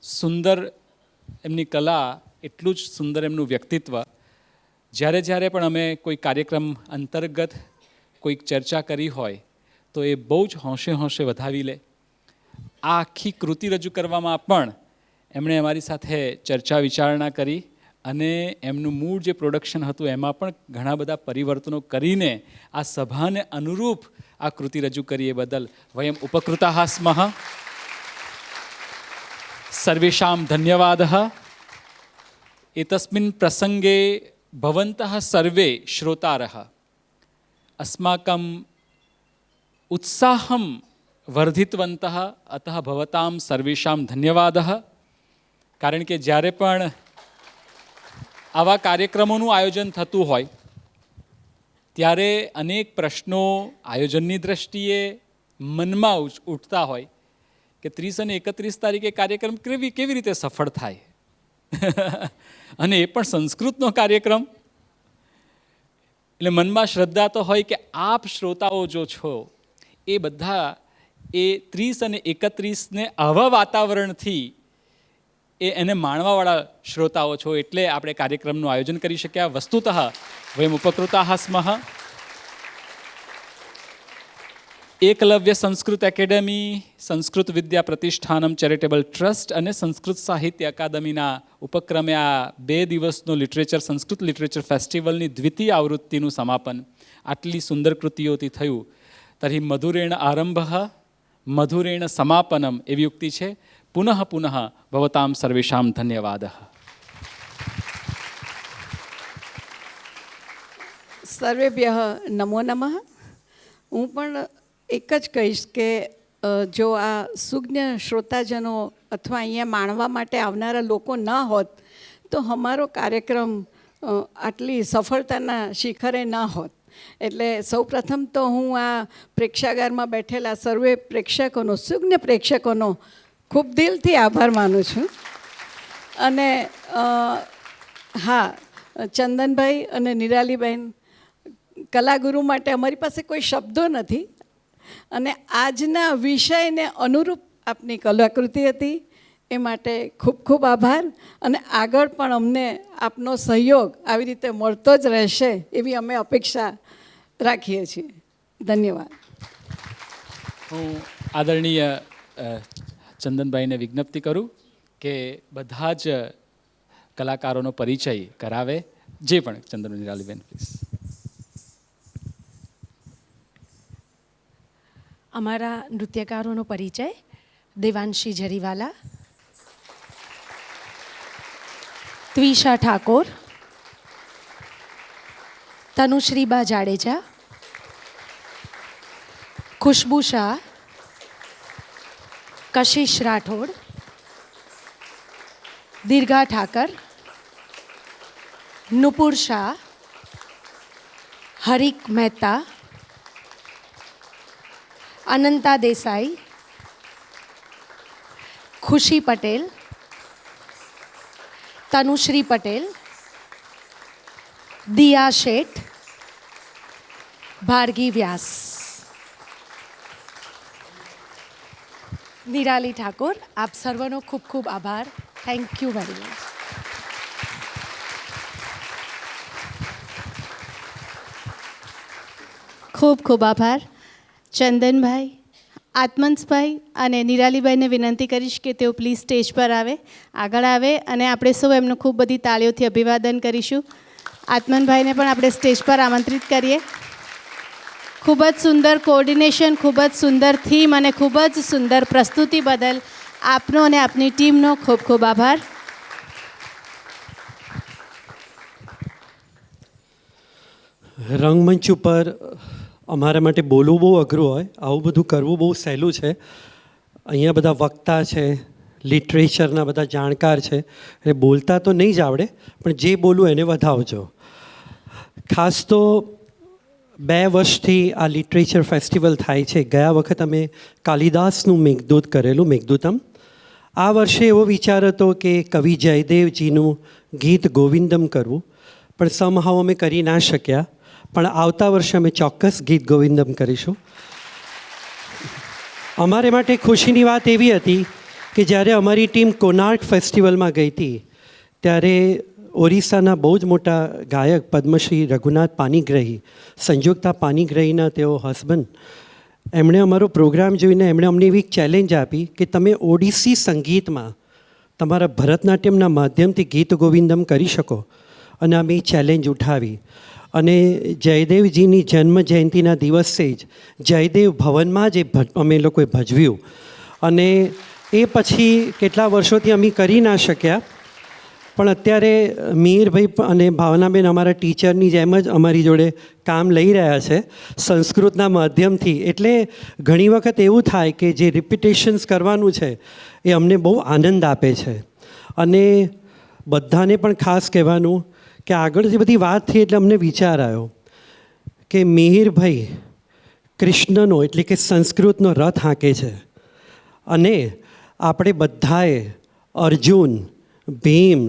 સુંદર એમની કલા એટલું જ સુંદર એમનું વ્યક્તિત્વ. જ્યારે જ્યારે પણ અમે કોઈ કાર્યક્રમ અંતર્ગત કોઈક ચર્ચા કરી હોય તો એ બહુ જ હોંશે હોંશે વધાવી લે. આ આખી કૃતિ રજૂ કરવામાં પણ એમણે અમારી સાથે ચર્ચા વિચારણા કરી અને એમનું મૂળ જે પ્રોડક્શન હતું એમાં પણ ઘણા બધા પરિવર્તનો કરીને આ સભાને અનુરૂપ આ કૃતિ રજૂ કરી. એ બદલ વયમ ઉપકૃતાઃ સ્મઃ. સર્વેષામ ધન્યવાદઃ. એતસ્મિन् પ્રસંગે ભવन्तઃ સર્વે શ્રોતારઃ અસ્માકં ઉત્સાહં વર્ધિતવन्तઃ અતઃ ભવતાં સર્વેષાં ધન્યવાદઃ. કારણ કે જ્યારે પણ આવા કાર્યક્રમોનું આયોજન થતું હોય ત્યારે અનેક પ્રશ્નો આયોજનની દ્રષ્ટિએ મનમાં ઉઠતા હોય કે 30 અને 31 તારીખે કાર્યક્રમ કેવી રીતે સફળ થાય. અને એ પણ સંસ્કૃતનો કાર્યક્રમ. એટલે મનમાં શ્રદ્ધા તો હોય કે આપ શ્રોતાઓ જો છો એ બધા એ 30 અને 31ને આવા વાતાવરણથી એને માણવાવાળા શ્રોતાઓ છો, એટલે આપણે કાર્યક્રમનું આયોજન કરી શક્યા. વસ્તુતઃ વયમ ઉપકૃતાઃ સ્મઃ. એકલવ્ય સંસ્કૃત એકેડમી, સંસ્કૃત વિદ્યા પ્રતિષ્ઠાનમ ચેરિટેબલ ટ્રસ્ટ અને સંસ્કૃત સાહિત્ય અકાદમીના ઉપક્રમે આ 2 દિવસનો સંસ્કૃત લિટરેચર ફેસ્ટિવલની દ્વિતીય આવૃત્તિનું સમાપન આટલી સુંદર કૃતિઓથી થયું. તર્હિ મધુરેણ આરંભ મધુરેણ સમાપનમ એવી યુક્તિ છે. પુનઃ પુનઃ ભવતામ સર્વેષામ ધન્યવાદઃ. સર્વેભ્યઃ નમો નમઃ. હું પણ એક જ કહીશ કે જો આ સુજ્ઞ શ્રોતાજનો અથવા અહીંયા માણવા માટે આવનારા લોકો ન હોત તો અમારો કાર્યક્રમ આટલી સફળતાના શિખરે ન હોત. એટલે સૌપ્રથમ તો હું આ પ્રેક્ષાગારમાં બેઠેલા સર્વે પ્રેક્ષકોનો, સુજ્ઞ પ્રેક્ષકોનો ખૂબ દિલથી આભાર માનું છું. અને હા, ચંદનભાઈ અને નિરાલીબેન, કલાગુરુ માટે અમારી પાસે કોઈ શબ્દો નથી અને આજના વિષયને અનુરૂપ આપની કલાકૃતિ હતી એ માટે ખૂબ ખૂબ આભાર. અને આગળ પણ અમને આપનો સહયોગ આવી રીતે મળતો જ રહેશે એવી અમે અપેક્ષા રાખીએ છીએ. ધન્યવાદ. હું આદરણીય ચંદનભાઈને વિજ્ઞપ્તિ કરું કે બધા જ કલાકારોનો પરિચય કરાવે. જે પણ ચંદન નિરાલીબેન પ્લીઝ. અમારા નૃત્યકારોનો પરિચય: દેવાંશી જરીવાલા, ત્વિષા ઠાકોર, તનુશ્રીબા જાડેજા, ખુશ્બુ શાહ, કશિશ રાઠોડ, દીર્ઘા ઠાકર, નુપુર શાહ, હરિક મહેતા, અનંતા દેસાઈ, ખુશી પટેલ, તનુશ્રી પટેલ, દિયા શેઠ, ભાર્ગી વ્યાસ. નિરાલી ઠાકોર, આપ સર્વનો ખૂબ ખૂબ આભાર. Thank you very much. ખૂબ ખૂબ આભાર. ચંદનભાઈ, આત્મંશભાઈ અને નિરાલીભાઈને વિનંતી કરીશ કે તેઓ પ્લીઝ સ્ટેજ પર આવે, આગળ આવે અને આપણે સૌ એમનું ખૂબ બધી તાળીઓથી અભિવાદન કરીશું. આત્મનભાઈને પણ આપણે સ્ટેજ પર આમંત્રિત કરીએ. ખૂબ જ સુંદર કોઓર્ડિનેશન, ખૂબ જ સુંદર થીમ અને ખૂબ જ સુંદર પ્રસ્તુતિ બદલ આપનો અને આપની ટીમનો ખૂબ ખૂબ આભાર. રંગમંચ ઉપર અમારા માટે બોલવું બહુ અઘરું હોય, આવું બધું કરવું બહુ સહેલું છે. અહીંયા બધા વક્તા છે, લિટરેચરના બધા જાણકાર છે, એટલે બોલતા તો નહીં જ આવડે, પણ જે બોલું એને વધાવજો. ખાસ તો 2 વર્ષથી આ લિટરેચર ફેસ્ટિવલ થાય છે. ગયા વખત અમે કાલિદાસનું મેઘદૂત કરેલું, મેઘદૂતમ. આ વર્ષે એવો વિચાર હતો કે કવિ જયદેવજીનું ગીત ગોવિંદમ કરવું, પણ સમહાવ અમે કરી ના શક્યા. પણ આવતા વર્ષે અમે ચોક્કસ ગીત ગોવિંદમ કરીશું. અમારે માટે ખુશીની વાત એવી હતી કે જ્યારે અમારી ટીમ કોનાર્ક ફેસ્ટિવલમાં ગઈ હતી ત્યારે ઓરિસ્સાના બહુ જ મોટા ગાયક પદ્મશ્રી રઘુનાથ પાનીગ્રહી, સંયુક્તા પાનીગ્રહીના તેઓ હસબન્ડ, એમણે અમારો પ્રોગ્રામ જોઈને એમણે અમને એવી ચેલેન્જ આપી કે તમે ઓડિસી સંગીતમાં તમારા ભરતનાટ્યમના માધ્યમથી ગીત ગોવિંદમ કરી શકો. અને અમે એ ચેલેન્જ ઉઠાવી અને જયદેવજીની જન્મ જયંતિના દિવસે જ જયદેવ ભવનમાં જ અમે લોકોએ ભજવ્યું. અને એ પછી કેટલા વર્ષોથી અમે કરી ના શક્યા, પણ અત્યારે મિહિરભાઈ અને ભાવનાબેન અમારા ટીચરની જેમ જ અમારી જોડે કામ લઈ રહ્યા છે સંસ્કૃતના માધ્યમથી. એટલે ઘણી વખત એવું થાય કે જે રિપિટેશન્સ કરવાનું છે એ અમને બહુ આનંદ આપે છે. અને બધાને પણ ખાસ કહેવાનું કે આગળ જે બધી વાત થઈ એટલે અમને વિચાર આવ્યો કે મિહિરભાઈ કૃષ્ણનો એટલે કે સંસ્કૃતનો રથ હાંકે છે અને આપણે બધાએ અર્જુન, ભીમ,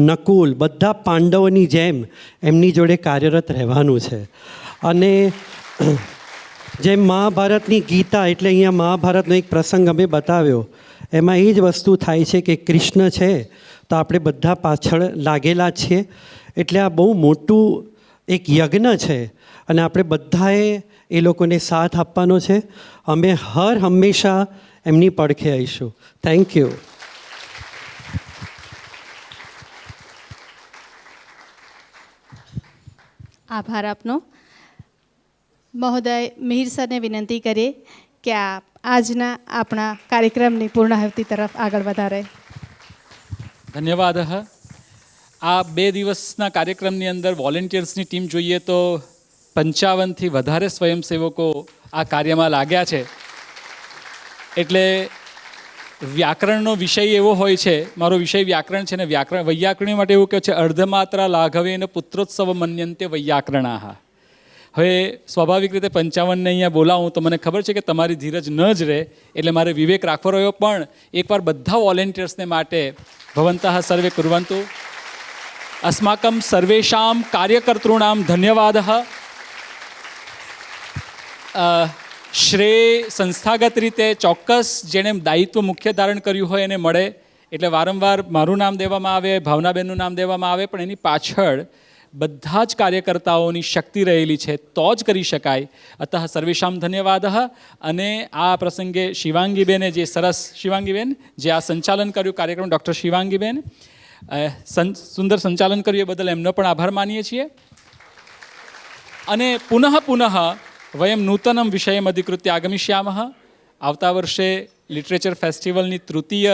નકુલ બધા પાંડવોની જેમ એમની જોડે કાર્યરત રહેવાનું છે. અને જેમ મહાભારતની ગીતા, એટલે અહીંયા મહાભારતનો એક પ્રસંગ અમે બતાવ્યો, એમાં એ જ વસ્તુ થાય છે કે કૃષ્ણ છે તો આપણે બધા પાછળ લાગેલા છીએ. એટલે આ બહુ મોટું એક યજ્ઞ છે અને આપણે બધાએ એ લોકોને સાથ આપવાનો છે. અમે હંમેશા એમની પડખે આવીશું. Thank you. આભાર આપનો. મહોદય મિહિર સરને વિનંતી કરીએ કે આજના આપણા કાર્યક્રમની પૂર્ણાહુતિ તરફ આગળ વધારે. ધન્યવાદ. આ 2 દિવસના કાર્યક્રમની અંદર વોલેન્ટિયર્સની ટીમ જોઈએ તો 55થી વધારે સ્વયંસેવકો આ કાર્યમાં લાગ્યા છે. એટલે વ્યાકરણનો વિષય એવો હોય છે, મારો વિષય વ્યાકરણ છે ને વૈયાકરણી માટે એવું કહે છે અર્ધમાત્રા લાઘવેન પુત્રોત્સવ મન્યંતે વૈયાકરણાહ. હવે સ્વાભાવિક રીતે 55ને અહીંયા બોલાવું તો મને ખબર છે કે તમારી ધીરજ ન જ રહે, એટલે મારે વિવેક રાખવો રહ્યો. પણ એકવાર બધા વોલેન્ટિયર્સને માટે ભવંતઃ સર્વે કુર્વन्तु. अस्माकं सर्वेषां कार्यकर्तॄणां धन्यवादः. શ્રેય સંસ્થાગત રીતે ચોક્કસ જેણે દાયિત્વ મુખ્ય ધારણ કર્યું હોય એને મળે. એટલે વારંવાર મારું નામ દેવામાં આવે, ભાવનાબેનનું નામ દેવામાં આવે, પણ એની પાછળ બધા જ કાર્યકર્તાઓની શક્તિ રહેલી છે, તો જ કરી શકાય. અતઃ સર્વેષામ ધન્યવાદઃ. અને આ પ્રસંગે શિવાંગીબેને જે સરસ, શિવાંગીબેન જે આ સંચાલન કર્યું કાર્યક્રમ, ડૉક્ટર શિવાંગીબેન સુંદર સંચાલન કર્યું એ બદલ એમનો પણ આભાર માનીએ છીએ. અને પુનઃ વયમ નૂતનમ વિષયમ અધિકૃત્ય આગમિષ્યામઃ. આવતા વર્ષે લિટરેચર ફેસ્ટિવલની તૃતીય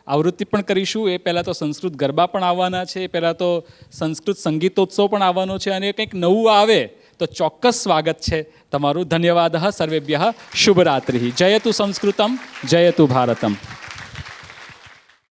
આવૃત્તિ પણ કરીશું. એ પહેલાં તો સંસ્કૃત ગરબા પણ આવવાના છે, પહેલાં તો સંસ્કૃત સંગીતોત્સવ પણ આવવાનો છે, અને કંઈક નવું આવે તો ચોક્કસ સ્વાગત છે તમારું. ધન્યવાદ સર્વેભ્યઃ. શુભરાત્રિ. જયતુ સંસ્કૃતમ, જયતુ ભારતમ.